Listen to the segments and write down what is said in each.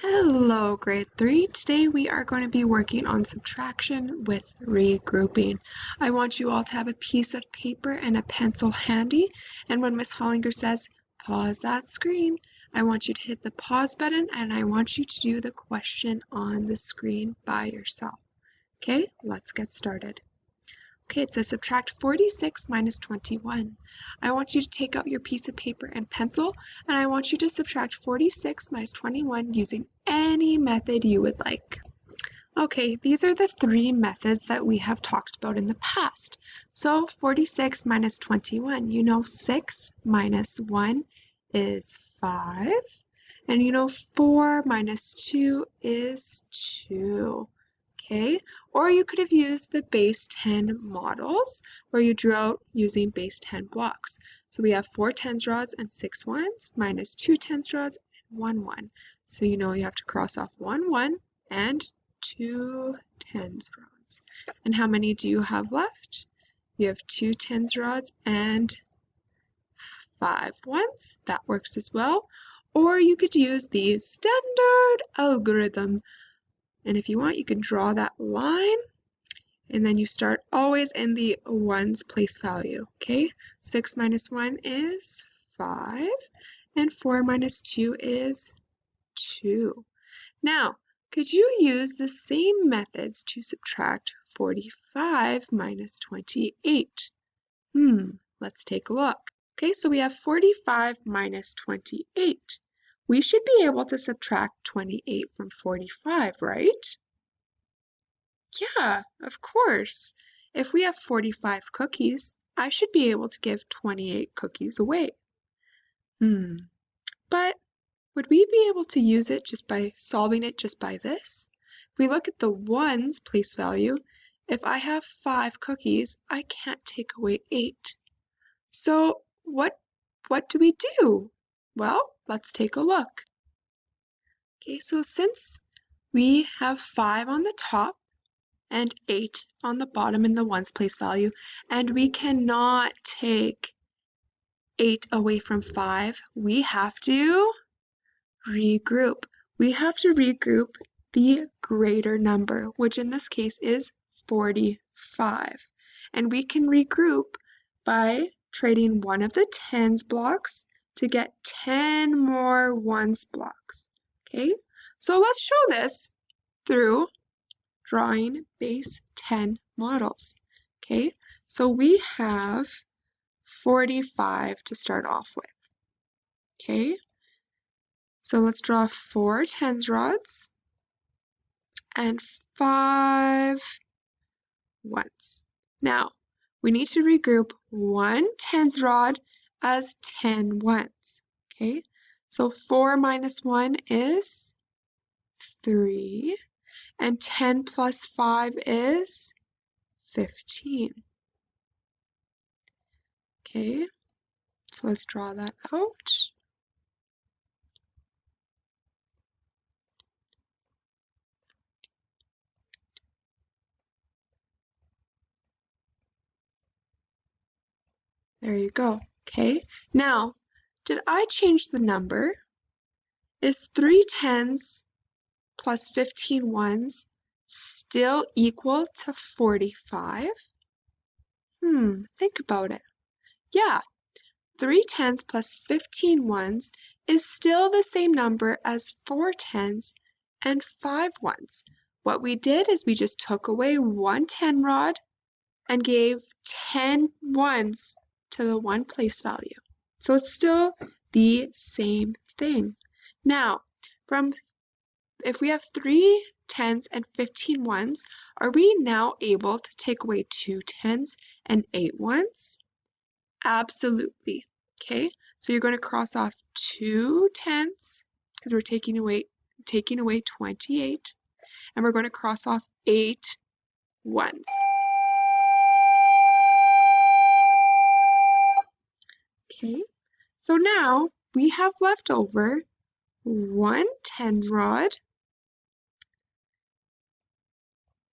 Hello, grade 3. Today we are going to be working on subtraction with regrouping. I want you all to have a piece of paper and a pencil handy, and when Miss Hollinger says pause that screen, I want you to hit the pause button and I want you to do the question on the screen by yourself. Okay, let's get started. Okay, it says subtract 46 minus 21. I want you to take out your piece of paper and pencil, and I want you to subtract 46 minus 21 using any method you would like. Okay, these are the three methods that we have talked about in the past. So 46 minus 21, you know 6 minus 1 is 5, and you know 4 minus 2 is 2. Okay, or you could have used the base 10 models where you drew out using base 10 blocks. So we have 4 tens rods and 6 ones minus 2 tens rods and 1 1. So you know you have to cross off 1 1 and 2 tens rods. And how many do you have left? You have 2 tens rods and 5 ones. That works as well. Or you could use the standard algorithm. And if you want, you can draw that line, and then you start always in the ones place value, okay? 6 minus 1 is 5, and 4 minus 2 is 2. Now, could you use the same methods to subtract 45 minus 28? Let's take a look. Okay, so we have 45 minus 28. We should be able to subtract 28 from 45, right? Yeah, of course. If we have 45 cookies, I should be able to give 28 cookies away. But would we be able to use it just by solving it just by this? If we look at the ones place value, if I have 5 cookies, I can't take away 8. So what do we do? Well, let's take a look. Okay, so since we have 5 on the top and 8 on the bottom in the ones place value, and we cannot take 8 away from 5, we have to regroup. We have to regroup the greater number, which in this case is 45. And we can regroup by trading one of the tens blocks to get 10 more ones blocks. Okay, so let's show this through drawing base 10 models. Okay, so we have 45 to start off with. Okay, so let's draw 4 tens rods and 5 ones. Now, we need to regroup 1 tens rod as 10 ones. Okay, so 4 minus 1 is 3, and 10 plus 5 is 15. Okay, so let's draw that out. There you go. Okay, now, did I change the number? Is 3 tens plus 15 ones still equal to 45? Think about it. Yeah, 3 tens plus 15 ones is still the same number as 4 tens and 5 ones. What we did is we just took away 1 10 rod and gave 10 ones to the one place value. So it's still the same thing. Now, if we have 3 tens and 15 ones, are we now able to take away 2 tens and 8 ones? Absolutely. Okay, so you're going to cross off 2 tens because we're taking away 28, and we're going to cross off 8 ones. Okay, so now we have left over 1 10 rod,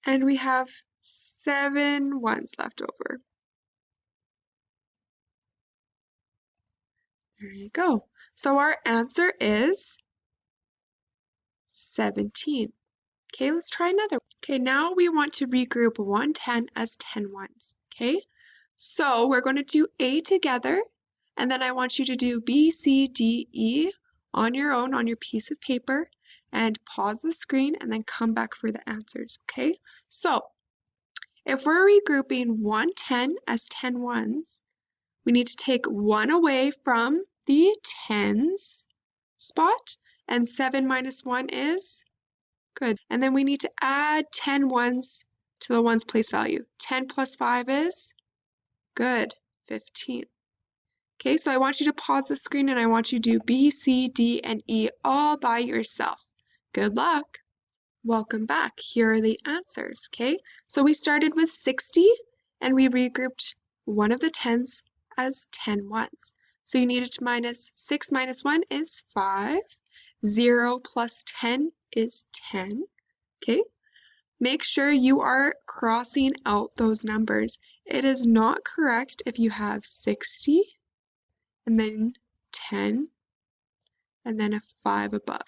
and we have 7 ones left over. There you go. So our answer is 17. Okay, let's try another. Okay, now we want to regroup 110 as 10 ones. Okay, so we're going to do A together, and then I want you to do B, C, D, E on your own on your piece of paper, and pause the screen and then come back for the answers. Okay, so if we're regrouping 110 as 10 ones, we need to take 1 away from the tens spot, and 7 minus 1 is good. And then we need to add 10 ones to the ones place value. 10 plus 5 is good, 15. Okay, so I want you to pause the screen and I want you to do B, C, D, and E all by yourself. Good luck. Welcome back. Here are the answers, okay? So we started with 60 and we regrouped one of the tens as 10 ones. So you needed to minus 6 minus 1 is 5. 0 plus 10 is 10, okay? Make sure you are crossing out those numbers. It is not correct if you have 60 and then 10 and then a 5 above.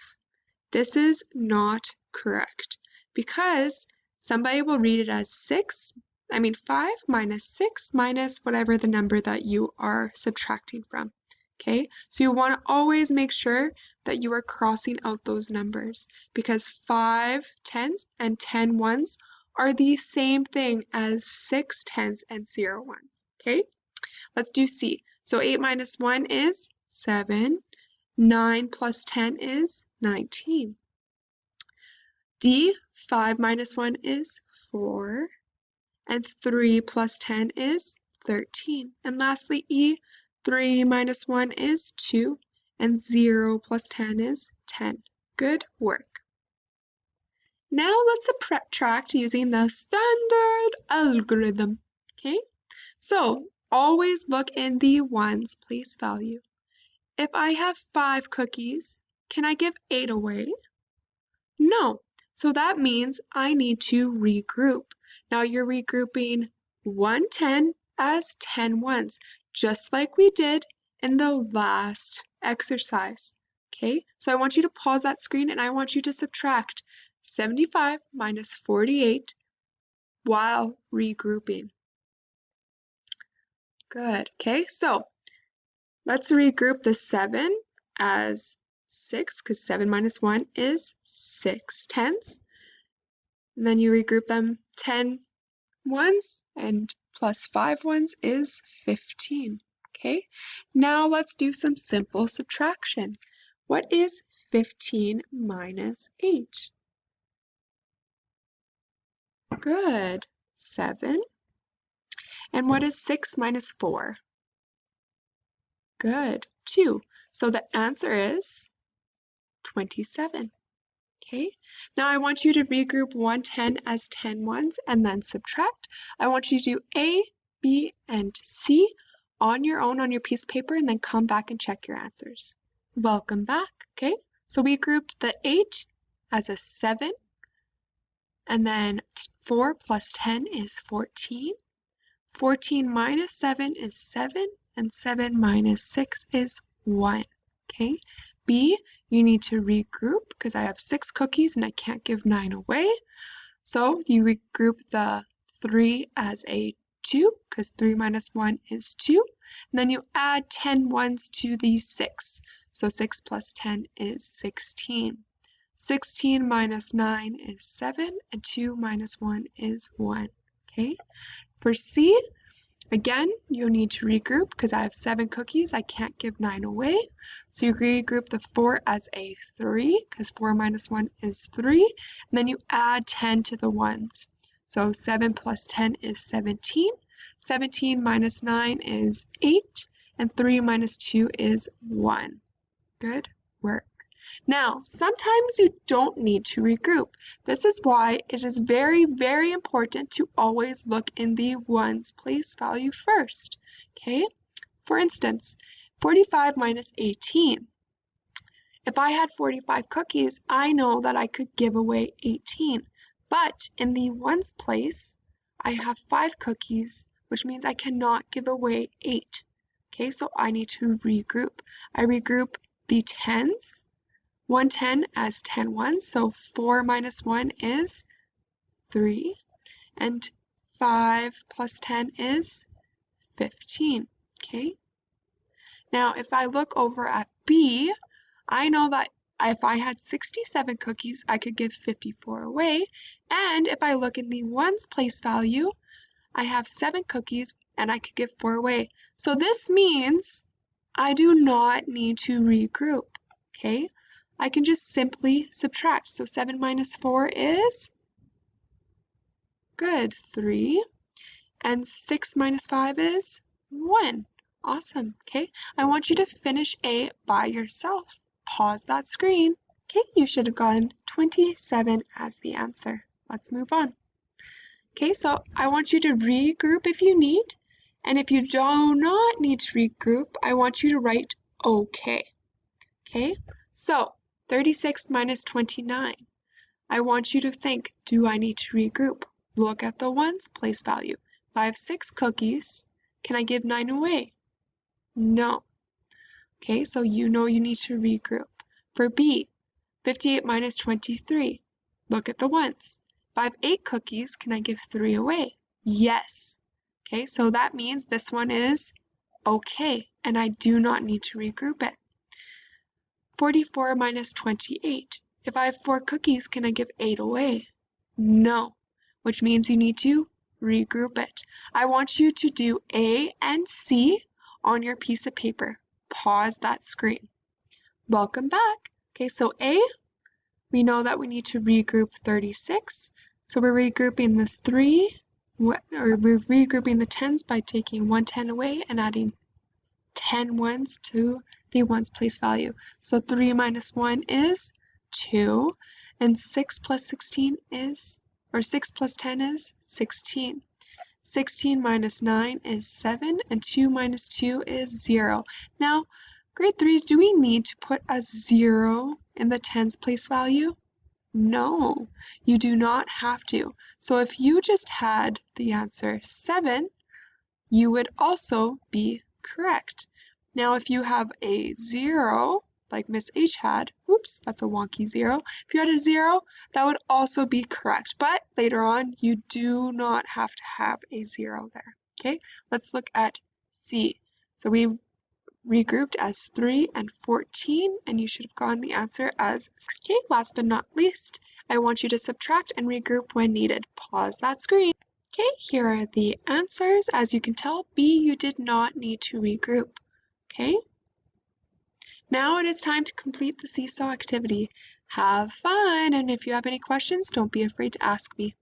This is not correct because somebody will read it as 5 minus 6 minus whatever the number that you are subtracting from. Okay, so you want to always make sure that you are crossing out those numbers because 5 tens and 10 ones are the same thing as 6 tens and 0 ones. Okay, let's do C. So 8 minus 1 is 7. 9 plus 10 is 19. D, 5 minus 1 is 4. And 3 plus 10 is 13. And lastly, E, 3 minus 1 is 2. And 0 plus 10 is 10. Good work. Now let's subtract using the standard algorithm. Okay, so always look in the ones place value. If I have 5 cookies, can I give 8 away? No. So that means I need to regroup. Now you're regrouping 110 as 10 ones, just like we did in the last exercise. Okay, so I want you to pause that screen and I want you to subtract 75 minus 48 while regrouping. Good. Okay, so let's regroup the 7 as 6 because 7 minus 1 is 6 tenths. And then you regroup them 10 ones and plus 5 ones is 15. Okay, now let's do some simple subtraction. What is 15 minus 8? Good, 7. And what is 6 minus 4? Good, 2. So the answer is 27. Okay, now I want you to regroup 110 as 10 ones and then subtract. I want you to do A, B, and C on your own on your piece of paper and then come back and check your answers. Welcome back, okay? So we grouped the 8 as a 7, and then 4 plus 10 is 14. 14 minus 7 is 7, and 7 minus 6 is 1, okay? B, you need to regroup because I have 6 cookies and I can't give 9 away. So you regroup the 3 as a 2 because 3 minus 1 is 2. And then you add 10 ones to the 6. So 6 plus 10 is 16. 16 minus 9 is 7 and 2 minus 1 is 1. Okay. For C, again, you'll need to regroup because I have 7 cookies. I can't give 9 away. So you regroup the 4 as a 3 because 4 minus 1 is 3. And then you add 10 to the ones. So 7 plus 10 is 17. 17 minus 9 is 8. And 3 minus 2 is 1. Good work. Now, sometimes you don't need to regroup. This is why it is very, very important to always look in the ones place value first. Okay? For instance, 45 minus 18. If I had 45 cookies, I know that I could give away 18. But in the ones place, I have 5 cookies, which means I cannot give away 8. Okay, so I need to regroup. I regroup the tens 110 as 10 ones, so 4 minus 1 is 3, and 5 plus 10 is 15, okay? Now, if I look over at B, I know that if I had 67 cookies, I could give 54 away, and if I look in the ones place value, I have 7 cookies and I could give 4 away. So this means I do not need to regroup, okay? I can just simply subtract. So 7 minus 4 is, good, 3. And 6 minus 5 is 1. Awesome, okay? I want you to finish A by yourself. Pause that screen. Okay, you should have gotten 27 as the answer. Let's move on. Okay, so I want you to regroup if you need, and if you do not need to regroup, I want you to write OK. Okay, so 36 minus 29. I want you to think, do I need to regroup? Look at the ones place value. If I have 6 cookies, can I give 9 away? No. Okay, so you know you need to regroup. For B, 58 minus 23. Look at the ones. If I have 8 cookies, can I give 3 away? Yes. Okay, so that means this one is okay, and I do not need to regroup it. 44 minus 28. If I have 4 cookies, can I give 8 away? No, which means you need to regroup it. I want you to do A and C on your piece of paper. Pause that screen. Welcome back. Okay, so A, we know that we need to regroup 36. So we're regrouping the 3, or we're regrouping the 10s by taking 110 away and adding 10 ones to the ones place value. So 3 minus 1 is 2, and 6 plus 16 is, or 6 plus 10 is 16. 16 minus 9 is 7, and 2 minus 2 is 0. Now, grade 3s, do we need to put a 0 in the tens place value? No, you do not have to. So if you just had the answer 7, you would also be correct. Now, if you have a 0, like Miss H had, oops, that's a wonky 0. If you had a 0, that would also be correct. But later on, you do not have to have a 0 there. Okay, let's look at C. So we regrouped as 3 and 14, and you should have gotten the answer as 6. Okay, last but not least, I want you to subtract and regroup when needed. Pause that screen. Okay, here are the answers. As you can tell, B, you did not need to regroup. Okay? Now it is time to complete the seesaw activity. Have fun, and if you have any questions, don't be afraid to ask me.